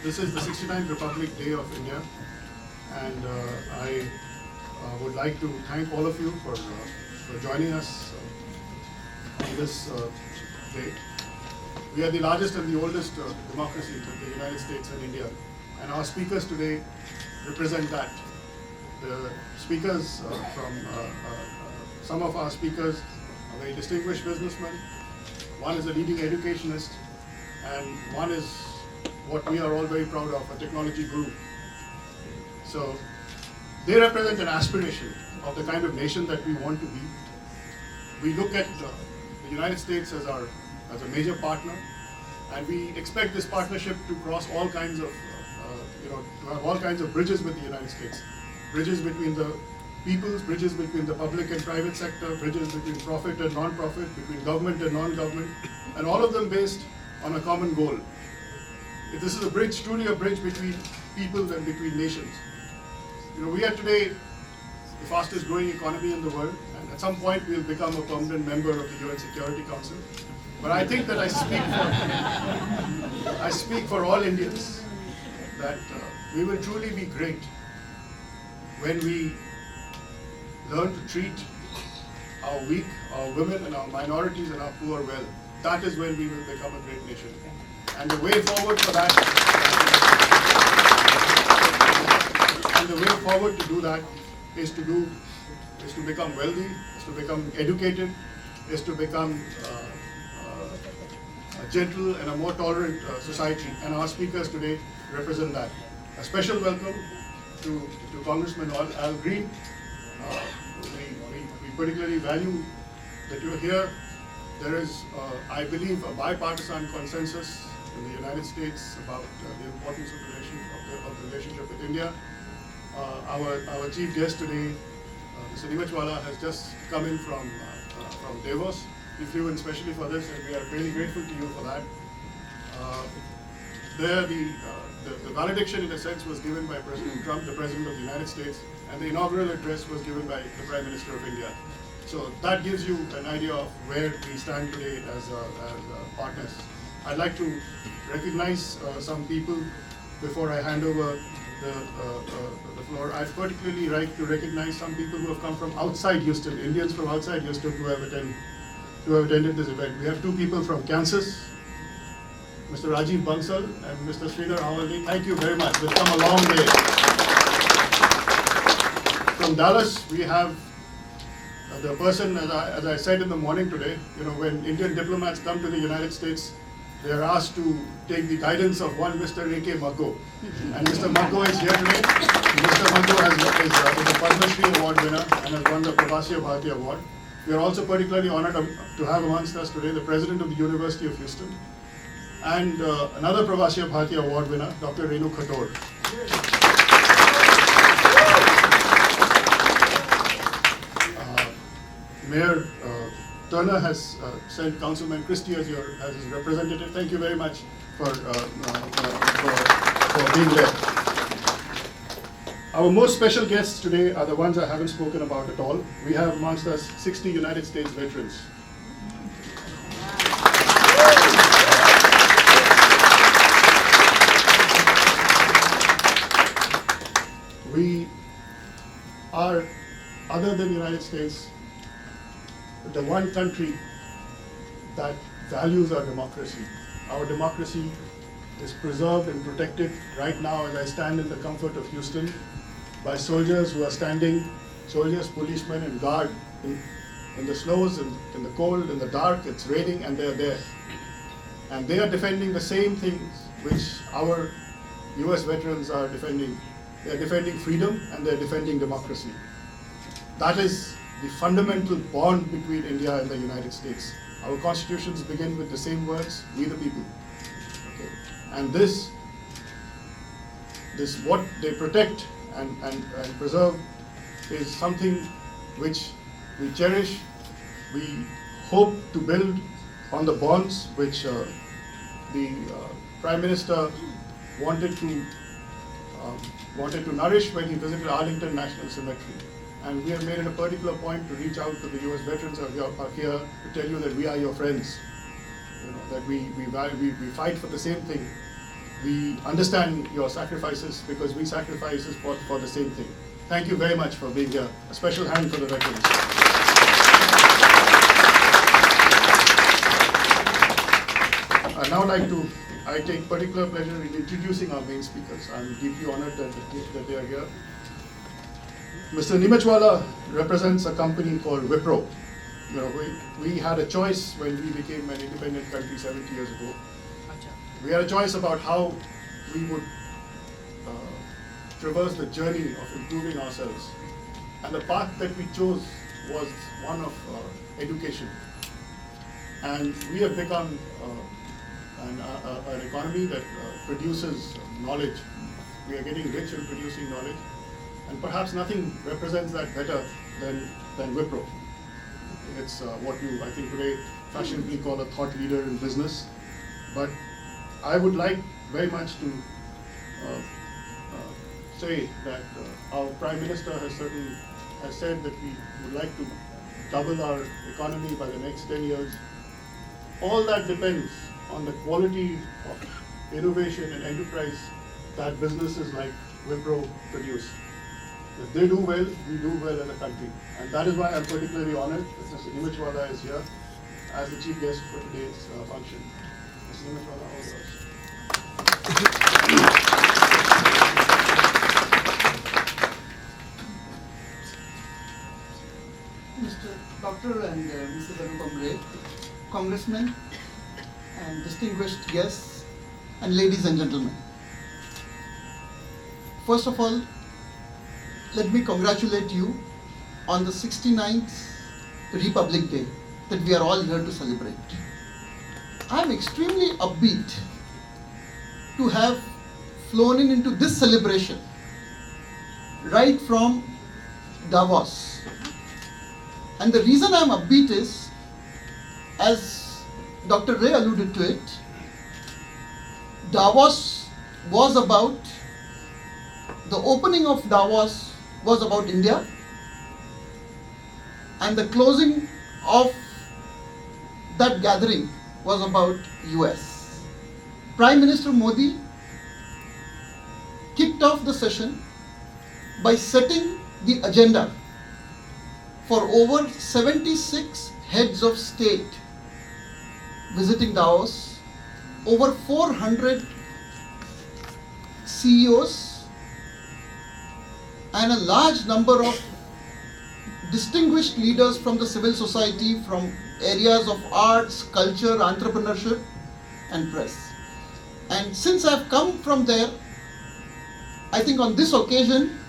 This is the 69th Republic Day of India, and I would like to thank all of you for joining us on this day. We are the largest and the oldest democracy in the United States and India, and our speakers today represent that. The speakers some of our speakers are very distinguished businessmen. One is a leading educationist, and one is what we are all very proud of, a technology guru. So they represent an aspiration of the kind of nation that we want to be. We look at the United States as a major partner, and we expect this partnership to cross all kinds of, to have all kinds of bridges with the United States. Bridges between the peoples, bridges between the public and private sector, bridges between profit and non-profit, between government and non-government, and all of them based on a common goal. This is a bridge, truly a bridge between peoples and between nations. We are today the fastest growing economy in the world, and at some point we'll become a permanent member of the UN Security Council. But I think that I speak for all Indians that we will truly be great when we learn to treat our weak, our women and our minorities and our poor well. That is when we will become a great nation. And the way forward for that, and the way forward to do that is to become wealthy, is to become educated, is to become a gentle and a more tolerant society. And our speakers today represent that. A special welcome to Congressman Al Green. We particularly value that you're here. There is, I believe, a bipartisan consensus in the United States about the importance of the relationship with India. Our chief guest today, Mr. Nimachwala, has just come in from Davos. He flew in specially for this, and we are really grateful to you for that. The valediction, in a sense, was given by President Trump, the President of the United States, and the inaugural address was given by the Prime Minister of India. So that gives you an idea of where we stand today as partners. I'd like to recognize some people before I hand over the floor. I'd particularly like to recognize some people who have come from outside Houston, Indians from outside Houston who have attended this event. We have two people from Kansas, Mr. Rajiv Bansal and Mr. Sridhar Hawaldi. Thank you very much. We've come a long way. From Dallas, we have the person, as I said in the morning today, when Indian diplomats come to the United States, they are asked to take the guidance of one Mr. A.K. Maggo. And Mr. Maggo is here today. Mr. Maggo is a Padma Shri Award winner and has won the Pravasiya Bharati Award. We are also particularly honored to have amongst us today the President of the University of Houston and another Pravasiya Bharati Award winner, Dr. Renu Khator. Mayor Turner has sent Councilman Christie as his representative. Thank you very much for being there. Our most special guests today are the ones I haven't spoken about at all. We have amongst us 60 United States veterans. We are, other than the United States, the one country that values our democracy. Our democracy is preserved and protected right now as I stand in the comfort of Houston by soldiers who are standing, soldiers, policemen and guard in the snows, in the cold, in the dark, it's raining, and they're there. And they are defending the same things which our US veterans are defending. They're defending freedom and they're defending democracy. That is the fundamental bond between India and the United States. Our constitutions begin with the same words, we the people. Okay. And this what they protect and preserve is something which we cherish. We hope to build on the bonds which the Prime Minister wanted to nourish when he visited Arlington National Cemetery. And we have made it a particular point to reach out to the US veterans who are here to tell you that we are your friends. That we fight for the same thing. we understand your sacrifices because we sacrifice for the same thing. Thank you very much for being here. A special hand for the veterans. I'd now like to, I take particular pleasure in introducing our main speakers. I'm deeply honored that they are here. Mr. Nimechwala represents a company called Wipro. You know, we had a choice when we became an independent country 70 years ago. We had a choice about how we would traverse the journey of improving ourselves. And the path that we chose was one of education. And we have become an economy that produces knowledge. We are getting rich in producing knowledge. And perhaps nothing represents that better than Wipro. It's what you, I think, today fashionably call a thought leader in business. But I would like very much to say that our Prime Minister has said that we would like to double our economy by the next 10 years. All that depends on the quality of innovation and enterprise that businesses like Wipro produce. If they do well, we do well as a country. And that is why I'm particularly honored that Mr. Nimechwala is here as the chief guest for today's function. Mr. Nimechwala, all yours. Mr. Dr. and Mrs. Anupam, Congressmen and distinguished guests and ladies and gentlemen. First of all, let me congratulate you on the 69th Republic Day that we are all here to celebrate. I am extremely upbeat to have flown into this celebration right from Davos. And the reason I am upbeat is, as Dr. Ray alluded to it, Davos was about, the opening of Davos was about India, and the closing of that gathering was about US. Prime Minister Modi kicked off the session by setting the agenda for over 76 heads of state visiting Davos, over 400 CEOs, and a large number of distinguished leaders from the civil society, from areas of arts, culture, entrepreneurship, and press. And since I've come from there, I think on this occasion,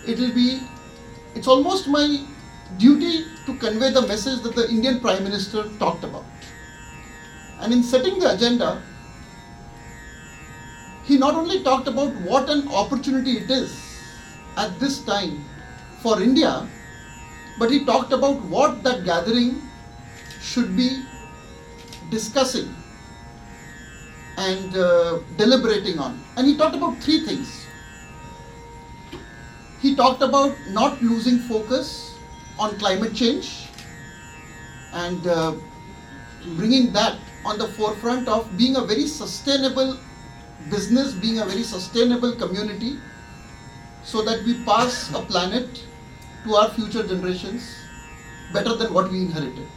it's almost my duty to convey the message that the Indian Prime Minister talked about. And in setting the agenda, he not only talked about what an opportunity it is at this time for India, but he talked about what that gathering should be discussing and deliberating on. And he talked about three things. He talked about not losing focus on climate change and bringing that on the forefront of being a very sustainable business, being a very sustainable community, so that we pass a planet to our future generations better than what we inherited.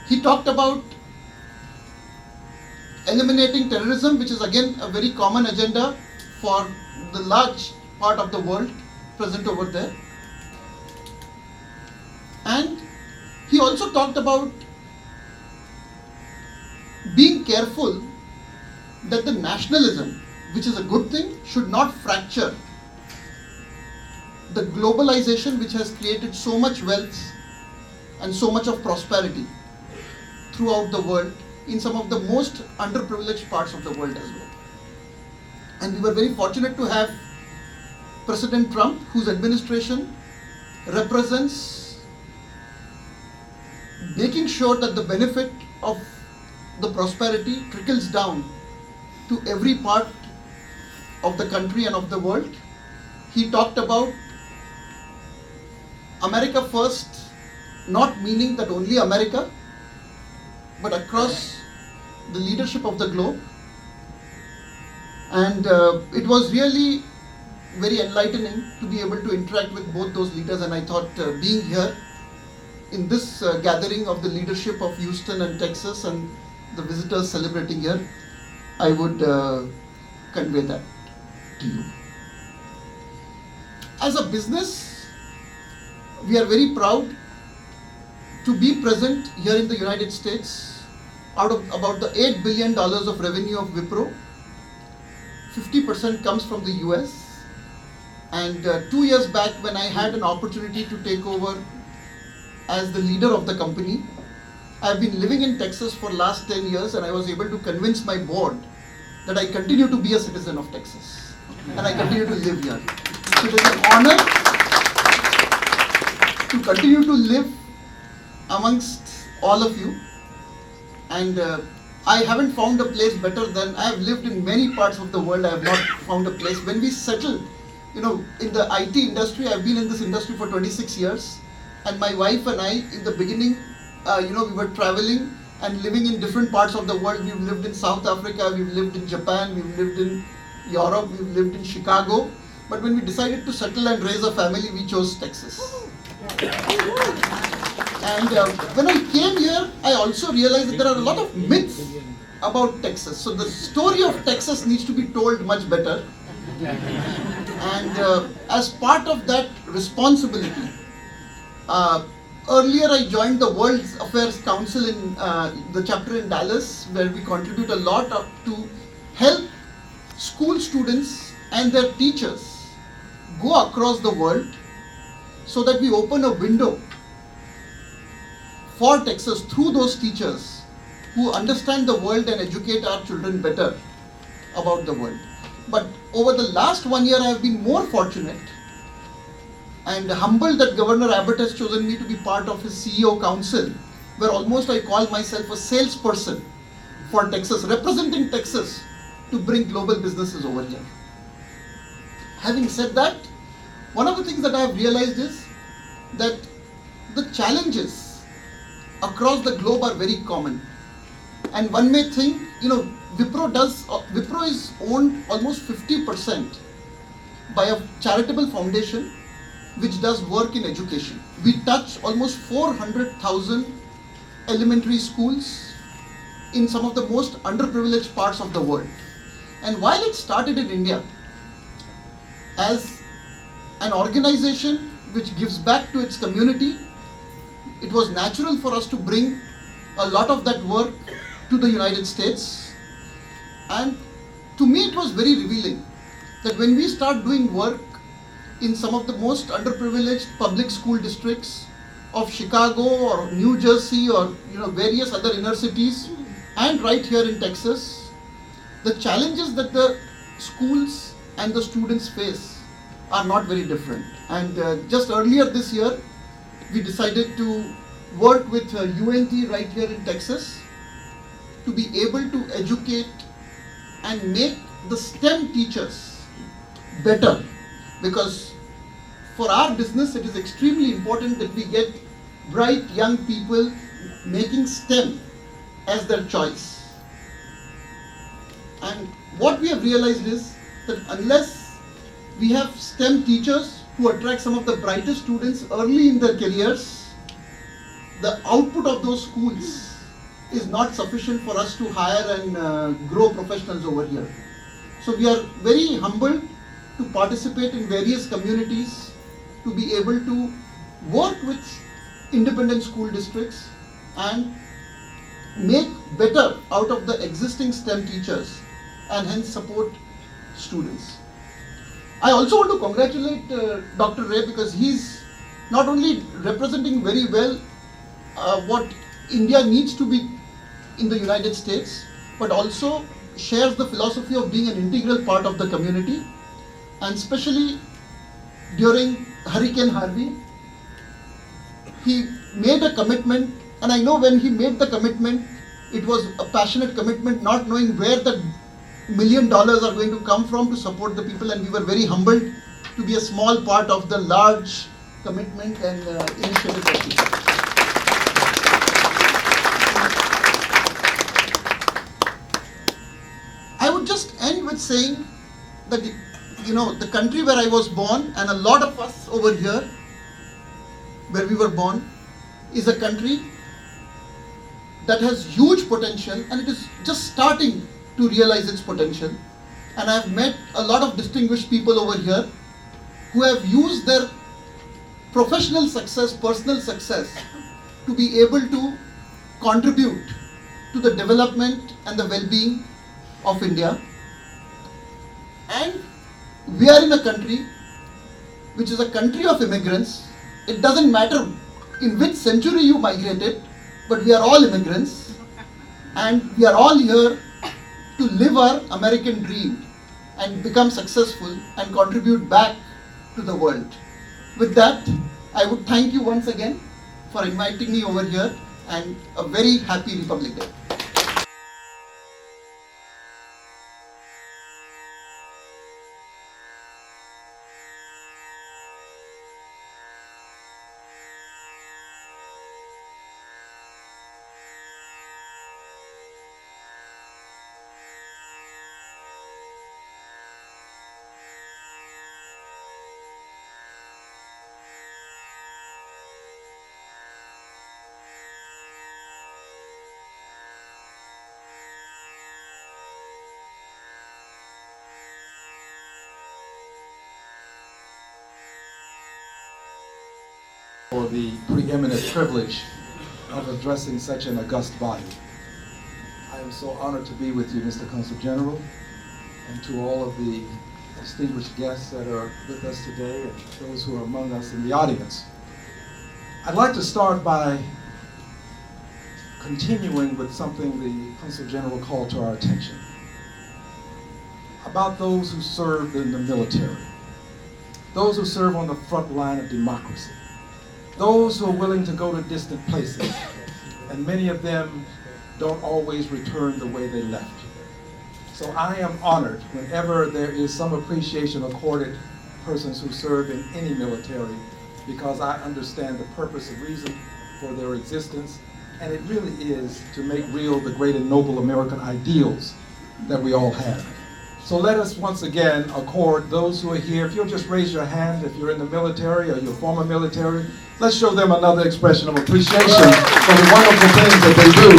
He talked about eliminating terrorism, which is again a very common agenda for the large part of the world present over there. And he also talked about being careful that the nationalism, which is a good thing, should not fracture the globalization which has created so much wealth and so much of prosperity throughout the world in some of the most underprivileged parts of the world as well. And we were very fortunate to have President Trump, whose administration represents making sure that the benefit of the prosperity trickles down to every part of the country and of the world. He talked about America first, not meaning that only America, but across the leadership of the globe. And it was really very enlightening to be able to interact with both those leaders, and I thought being here in this gathering of the leadership of Houston and Texas and the visitors celebrating here, I would convey that to you. As a business, we are very proud to be present here in the United States. Out of about the $8 billion of revenue of Wipro, 50% comes from the US. And 2 years back, when I had an opportunity to take over as the leader of the company, I've been living in Texas for last 10 years, and I was able to convince my board that I continue to be a citizen of Texas and I continue to live here. So it is an honor to continue to live amongst all of you, and I haven't found a place better than I have lived in many parts of the world. I have not found a place. When we settled, in the IT industry, I've been in this industry for 26 years, and my wife and I, in the beginning, we were traveling and living in different parts of the world. We've lived in South Africa, we've lived in Japan, we've lived in Europe, we've lived in Chicago. But when we decided to settle and raise a family, we chose Texas. And when I came here, I also realized that there are a lot of myths about Texas. So the story of Texas needs to be told much better. And as part of that responsibility, earlier I joined the World Affairs Council in the chapter in Dallas, where we contribute a lot to help school students and their teachers go across the world, so that we open a window for Texas through those teachers who understand the world and educate our children better about the world. But over the last 1 year, I have been more fortunate and humbled that Governor Abbott has chosen me to be part of his CEO Council, where almost I call myself a salesperson for Texas, representing Texas to bring global businesses over here. Having said that, one of the things that I have realized is that the challenges across the globe are very common. And one may think, Wipro is owned almost 50% by a charitable foundation which does work in education. We touch almost 400,000 elementary schools in some of the most underprivileged parts of the world. And while it started in India as an organization which gives back to its community, it was natural for us to bring a lot of that work to the United States. And to me, it was very revealing that when we start doing work in some of the most underprivileged public school districts of Chicago or New Jersey or various other inner cities, and right here in Texas, the challenges that the schools and the students face are not very different. And just earlier this year, we decided to work with UNT right here in Texas to be able to educate and make the STEM teachers better, because for our business it is extremely important that we get bright young people making STEM as their choice. And what we have realized is that unless we have STEM teachers who attract some of the brightest students early in their careers, the output of those schools is not sufficient for us to hire and grow professionals over here. So we are very humbled to participate in various communities, to be able to work with independent school districts and make better out of the existing STEM teachers and hence support students. I also want to congratulate Dr. Ray, because he's not only representing very well what India needs to be in the United States, but also shares the philosophy of being an integral part of the community. And especially during Hurricane Harvey, he made a commitment, and I know when he made the commitment, it was a passionate commitment, not knowing where the $1 million are going to come from to support the people, and we were very humbled to be a small part of the large commitment and initiative that he had. end with saying that the country where I was born, and a lot of us over here where we were born, is a country that has huge potential, and it is just starting to realize its potential. And I've met a lot of distinguished people over here who have used their professional success, personal success, to be able to contribute to the development and the well-being of India. And we are in a country which is a country of immigrants. It doesn't matter in which century you migrated, but we are all immigrants, and we are all here to live our American dream and become successful and contribute back to the world. With that, I would thank you once again for inviting me over here, and a very happy Republic Day. For the preeminent privilege of addressing such an august body. I am so honored to be with you, Mr. Consul General, and to all of the distinguished guests that are with us today and those who are among us in the audience. I'd like to start by continuing with something the Consul General called to our attention about those who served in the military, those who serve on the front line of democracy, those who are willing to go to distant places, and many of them don't always return the way they left. So I am honored whenever there is some appreciation accorded persons who serve in any military, because I understand the purpose and reason for their existence, and it really is to make real the great and noble American ideals that we all have. So let us once again accord those who are here. If you'll just raise your hand if you're in the military or you're former military, let's show them another expression of appreciation for the wonderful things that they do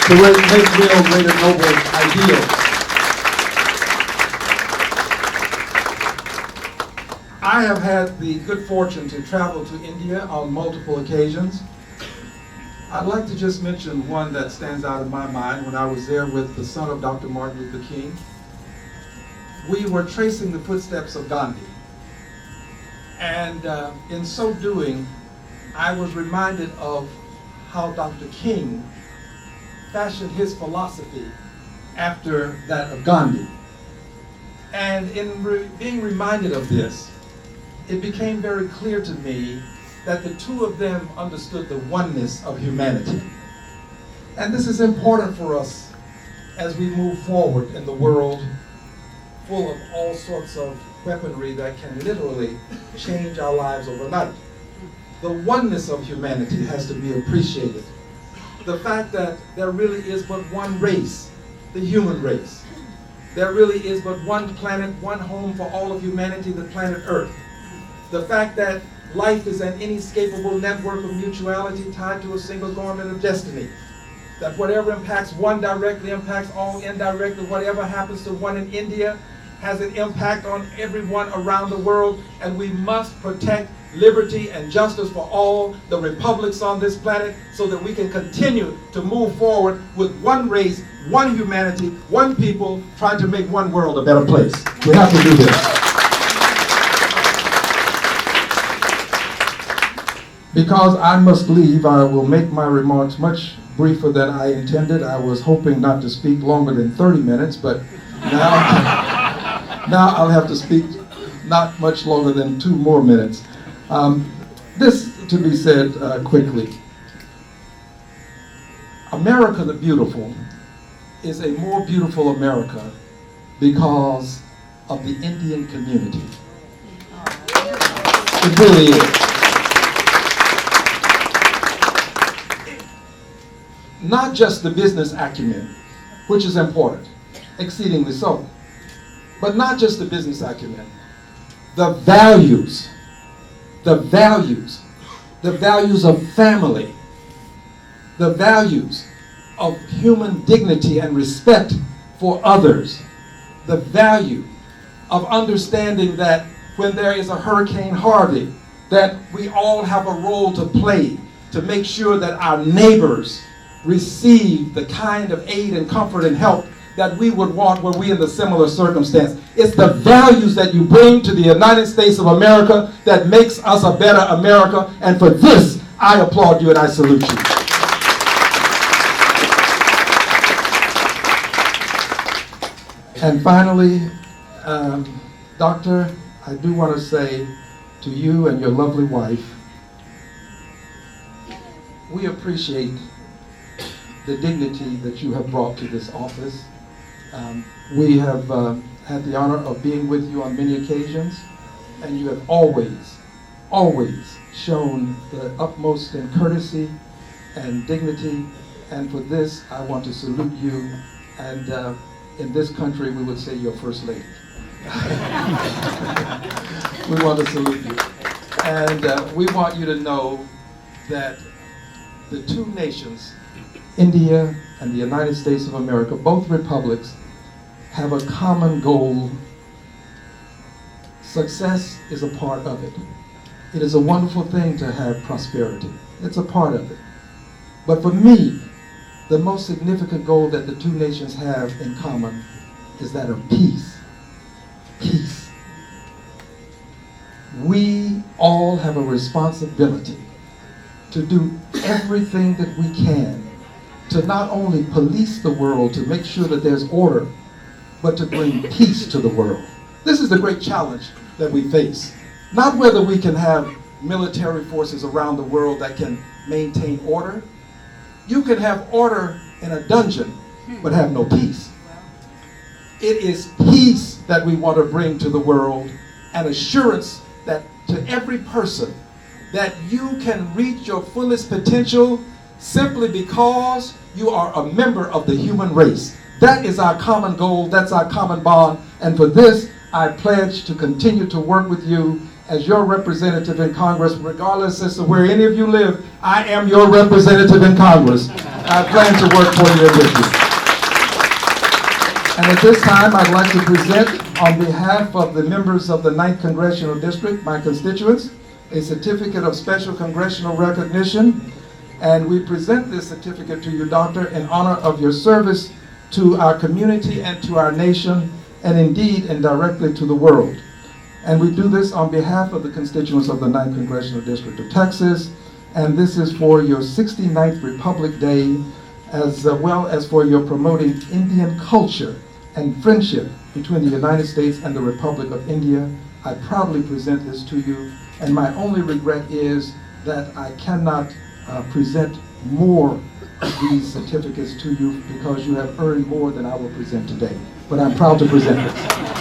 to make real great and noble ideals. I have had the good fortune to travel to India on multiple occasions. I'd like to just mention one that stands out in my mind. When I was there with the son of Dr. Martin Luther King, we were tracing the footsteps of Gandhi. And in so doing, I was reminded of how Dr. King fashioned his philosophy after that of Gandhi. And in being reminded of this, it became very clear to me that the two of them understood the oneness of humanity. And this is important for us as we move forward in the world full of all sorts of weaponry that can literally change our lives overnight. The oneness of humanity has to be appreciated. The fact that there really is but one race, the human race. There really is but one planet, one home for all of humanity, the planet Earth. The fact that life is an inescapable network of mutuality tied to a single garment of destiny. That whatever impacts one directly impacts all indirectly. Whatever happens to one in India has an impact on everyone around the world, and we must protect liberty and justice for all the republics on this planet so that we can continue to move forward with one race, one humanity, one people, trying to make one world a better place. We have to do this. Because I must leave, I will make my remarks much briefer than I intended. I was hoping not to speak longer than 30 minutes, but now I'll have to speak not much longer than 2 more minutes. This to be said quickly. America the Beautiful is a more beautiful America because of the Indian community. It really is. Not just the business acumen, which is important, exceedingly so, But not just the business acumen, the values, the values, the values of family, the values of human dignity and respect for others, the value of understanding that when there is a Hurricane Harvey, that we all have a role to play to make sure that our neighbors receive the kind of aid and comfort and help that we would want were we in the similar circumstance. It's the values that you bring to the United States of America that makes us a better America, and for this, I applaud you and I salute you. And finally, Doctor, I do want to say to you and your lovely wife, we appreciate the dignity that you have brought to this office. We have had the honor of being with you on many occasions, and you have always, always shown the utmost in courtesy and dignity, and for this I want to salute you, and in this country we would say your First Lady. We want to salute you. And we want you to know that the two nations, India and the United States of America, both republics, have a common goal. Success is a part of it. It is a wonderful thing to have prosperity. It's a part of it. But for me, the most significant goal that the two nations have in common is that of peace. Peace. We all have a responsibility to do everything that we can to not only police the world, to make sure that there's order, but to bring peace to the world. This is the great challenge that we face. Not whether we can have military forces around the world that can maintain order. You can have order in a dungeon, but have no peace. It is peace that we want to bring to the world, and assurance that to every person that you can reach your fullest potential simply because you are a member of the human race. That is our common goal, that's our common bond, and for this I pledge to continue to work with you as your representative in Congress, regardless as to where any of you live. I am your representative in Congress. I plan to work for you and with you. And at this time, I'd like to present, on behalf of the members of the 9th Congressional District, my constituents, a certificate of special congressional recognition. And we present this certificate to you, Doctor, in honor of your service to our community and to our nation, and indeed indirectly to the world. And we do this on behalf of the constituents of the 9th Congressional District of Texas, and this is for your 69th Republic Day, as well as for your promoting Indian culture and friendship between the United States and the Republic of India. I proudly present this to you, and my only regret is that I cannot present more of these certificates to you because you have earned more than I will present today. But I'm proud to present this.